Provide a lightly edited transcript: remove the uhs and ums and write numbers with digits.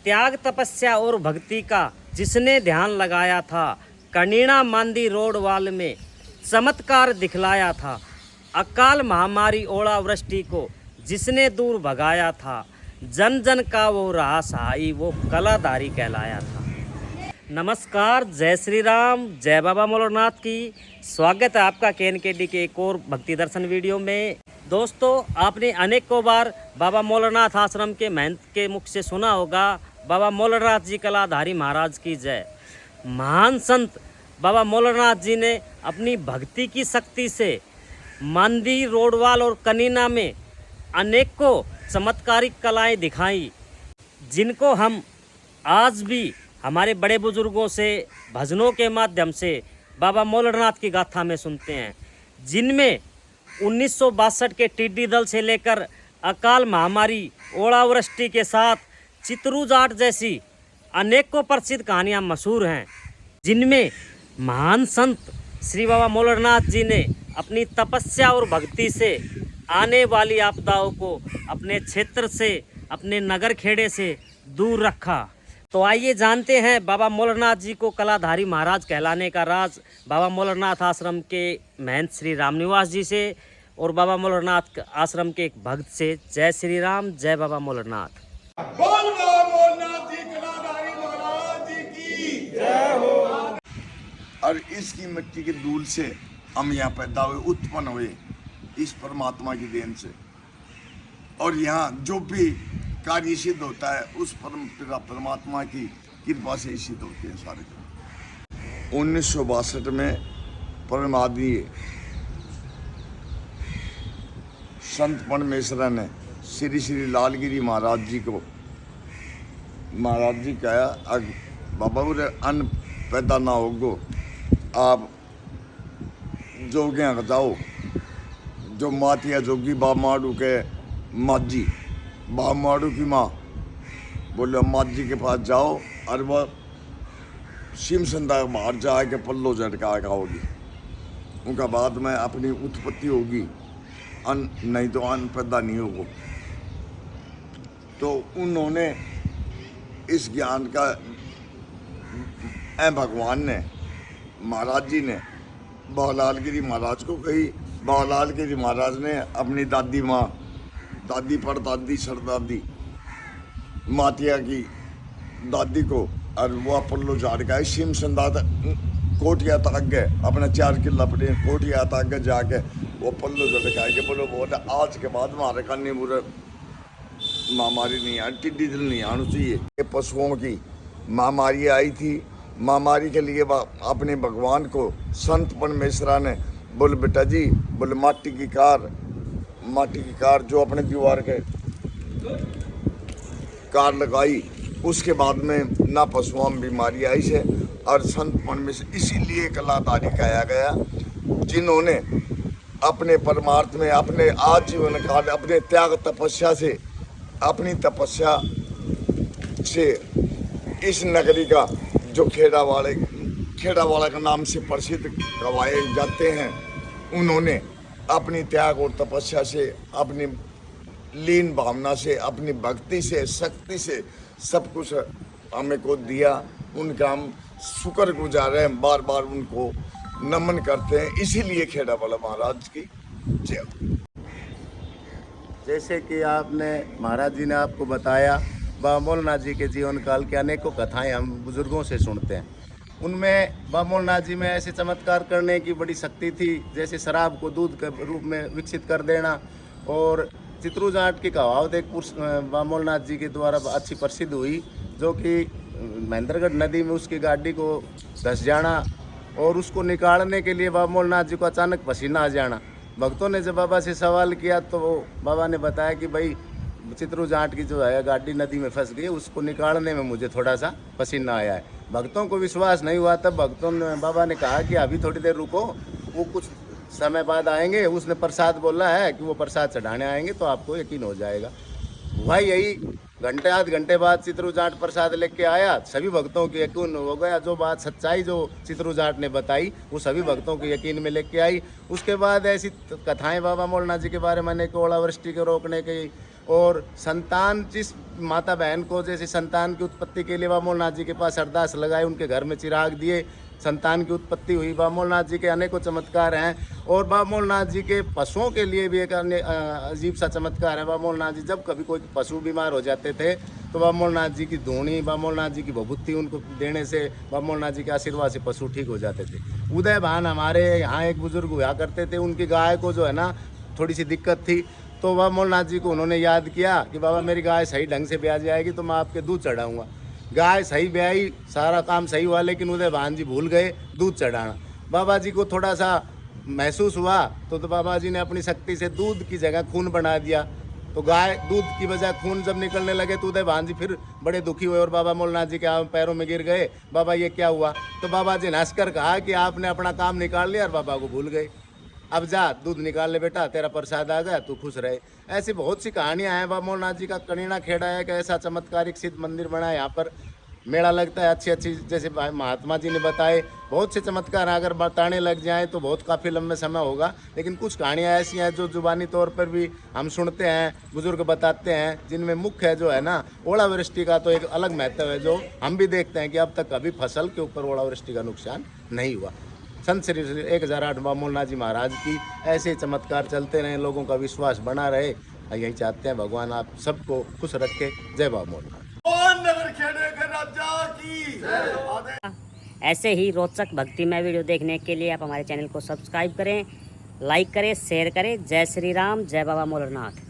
त्याग तपस्या और भक्ति का जिसने ध्यान लगाया था, कनीना मांदी रोड वाल में चमत्कार दिखलाया था, अकाल महामारी ओलावृष्टि को जिसने दूर भगाया था, जन जन का वो रहा सहाई, वो कलाधारी कहलाया था। नमस्कार, जय श्री राम, जय बाबा मोलरनाथ की। स्वागत है आपका KNKD के एक और भक्ति दर्शन वीडियो में। दोस्तों, आपने अनेकों बार बाबा मोलरनाथ आश्रम के महंत के मुख से सुना होगा, बाबा मोलरनाथ जी कलाधारी महाराज की जय। महान संत बाबा मोलरनाथ जी ने अपनी भक्ति की शक्ति से मांदी, रोडवाल और कनीना में अनेकों चमत्कारिक कलाएं दिखाई, जिनको हम आज भी हमारे बड़े बुजुर्गों से भजनों के माध्यम से बाबा मोलरनाथ की गाथा में सुनते हैं, जिनमें 1962 के टिड्डी दल से लेकर अकाल महामारी, ओलावृष्टि के साथ चित्रू जाट जैसी अनेकों प्रसिद्ध कहानियां मशहूर हैं, जिनमें महान संत श्री बाबा मोलरनाथ जी ने अपनी तपस्या और भक्ति से आने वाली आपदाओं को अपने क्षेत्र से, अपने नगर खेड़े से दूर रखा। तो आइए जानते हैं बाबा मोलरनाथ जी को कलाधारी महाराज कहलाने का राज बाबा मोलरनाथ आश्रम के महंत श्री रामनिवास जी से और बाबा मोलरनाथ आश्रम के एक भक्त से। जय श्री राम, जय बाबा मोलरनाथ। बोल बाबा मोलरनाथ जी कलाधारी महाराज जी की जय हो। और इसकी मिट्टी के धूल से हम यहाँ पैदा हुए, उत्पन्न हुए इस परमात्मा की देन से। और यहाँ जो भी कार्य सिद्ध होता है उस परमात्मा की कृपा से सिद्ध होते हैं सारे। 1962 में परमादरणीय संत परमेश्वर ने श्री श्री लालगिरी महाराज जी कहा, बाबा उरे अन्न पैदा ना होगो, आप जोगे जाओ, जो मातिया जोगी बामाड़ू के माजी, बामाड़ू की माँ बोले माजी के पास जाओ और वह सिम संदा बाहर जाके पल्लो झटका होगी, उनका बाद में अपनी उत्पत्ति होगी, अन्न नहीं तो अन्न पैदा नहीं होगा। तो उन्होंने इस ज्ञान का भगवान ने, महाराज जी ने बालालगिरी महाराज को कही। बालालगिरी महाराज ने अपनी दादी माँ, दादी परदादी सरदादी मातिया की दादी को और वह पल्लो झाड़ का सिम संदात कोटिया तक गए, अपने 4 किला अपने कोटिया तक गए, जाके वो पल्लो झटकाए के बोलो बोले आज के बाद हमारे कन्नी बुरे महामारी नहीं आई, टिड्डी दल नहीं आना चाहिए। ये पशुओं की महामारी आई थी, महामारी के लिए अपने भगवान को संत परमेश्वरा ने बोले बेटा जी, बोले माटी की कार जो अपने दीवार के कार लगाई, उसके बाद में ना पशुओं में बीमारी आई से। और संत परमेश्वर इसीलिए कलाधारी कहा गया, जिन्होंने अपने परमार्थ में अपने आजीवन काल अपने त्याग तपस्या से, अपनी तपस्या से इस नगरी का जो खेड़ा वाला का नाम से प्रसिद्ध गवाए जाते हैं, उन्होंने अपनी त्याग और तपस्या से, अपनी लीन भावना से, अपनी भक्ति से, शक्ति से सब कुछ हमें को दिया। उनका हम शुक्रगुजार हैं, बार बार उनको नमन करते हैं। इसीलिए खेड़ा वाला महाराज की जय। जैसे कि आपने, महाराज जी ने आपको बताया, बाबा मोलरनाथ जी के जीवन काल की अनेकों कथाएं हम बुजुर्गों से सुनते हैं। उनमें बाबा मोलरनाथ जी में ऐसे चमत्कार करने की बड़ी शक्ति थी, जैसे शराब को दूध के रूप में विकसित कर देना। और चित्रू जाट की कहावत एक बाबा मोलरनाथ जी के द्वारा अच्छी प्रसिद्ध हुई, जो कि महेंद्रगढ़ नदी में उसकी गाड़ी को धंस जाना और उसको निकालने के लिए बाबा मोलरनाथ जी को अचानक पसीना आ जाना। भक्तों ने जब बाबा से सवाल किया तो बाबा ने बताया कि भाई चित्रू जाट की जो है गाड़ी नदी में फंस गई, उसको निकालने में मुझे थोड़ा सा पसीना आया है। भक्तों को विश्वास नहीं हुआ, तब बाबा ने कहा कि अभी थोड़ी देर रुको, वो कुछ समय बाद आएंगे। उसने प्रसाद बोला है कि वो प्रसाद चढ़ाने आएंगे तो आपको यकीन हो जाएगा। भाई यही आध घंटे बाद चित्रू जाट प्रसाद लेके आया, सभी भक्तों को यकीन हो गया। जो बात सच्चाई जो चित्रू जाट ने बताई वो सभी भक्तों को यकीन में लेके आई। उसके बाद ऐसी कथाएं बाबा मोलरनाथ जी के बारे में, अनेक ओलावृष्टि के रोकने की और संतान जिस माता बहन को जैसे संतान की उत्पत्ति के लिए बामोलनाथ जी के पास अरदास लगाए, उनके घर में चिराग दिए, संतान की उत्पत्ति हुई। बामोलनाथ जी के अनेकों चमत्कार हैं। और बामोलनाथ जी के पशुओं के लिए भी एक अन्य अजीब सा चमत्कार है। बामोलनाथ जी जब कभी कोई पशु बीमार हो जाते थे तो बामोलनाथ जी की धूनी, बामोलनाथ जी की भभूति उनको देने से, बामोलनाथ जी के आशीर्वाद से पशु ठीक हो जाते थे। उदय भान हमारे यहाँ एक बुजुर्ग हुआ करते थे, उनकी गाय को जो है ना थोड़ी सी दिक्कत थी, तो बामोलनाथ जी को उन्होंने याद किया कि बाबा मेरी गाय सही ढंग से ब्याह जाएगी तो मैं आपके दूध चढ़ाऊँगा। गाय सही ब्याई, सारा काम सही हुआ, लेकिन उदय भान जी भूल गए दूध चढ़ाना। बाबा जी को थोड़ा सा महसूस हुआ तो बाबा जी ने अपनी शक्ति से दूध की जगह खून बना दिया। तो गाय दूध की बजाय खून जब निकलने लगे तो उदय भान जी फिर बड़े दुखी हुए और बाबा मोलनाथ जी के पैरों में गिर गए। बाबा ये क्या हुआ? तो बाबा जी ने हंसकर कहा कि आपने अपना काम निकाल लिया और बाबा को भूल गए। अब जा दूध निकाल ले बेटा, तेरा प्रसाद आ गया, तू खुश रहे। ऐसी बहुत सी कहानियां हैं। बाबा मोलनाथ जी का कनीना खेड़ा है कि ऐसा चमत्कारिक सिद्ध मंदिर बना है, यहाँ पर मेला लगता है। अच्छी अच्छी जैसे भाई महात्मा जी ने बताए बहुत से चमत्कार, अगर बताने लग जाएं तो बहुत काफ़ी लंबे समय होगा। लेकिन कुछ कहानियाँ ऐसी हैं जो जुबानी तौर पर भी हम सुनते हैं, बुजुर्ग बताते हैं, जिनमें मुख्य है जो है ना ओलावृष्टि का तो एक अलग महत्व है, जो हम भी देखते हैं कि अब तक कभी फसल के ऊपर ओलावृष्टि का नुकसान नहीं हुआ। संत श्री 1008 बामोलनाथ जी महाराज की ऐसे चमत्कार चलते रहे, लोगों का विश्वास बना रहे, यही चाहते हैं। भगवान आप सबको खुश रखे। जय बामोलनाथ। ऐसे ही रोचक भक्तिमय वीडियो देखने के लिए आप हमारे चैनल को सब्सक्राइब करें, लाइक करें, शेयर करें। जय श्री राम, जय बाबा मोलनाथ।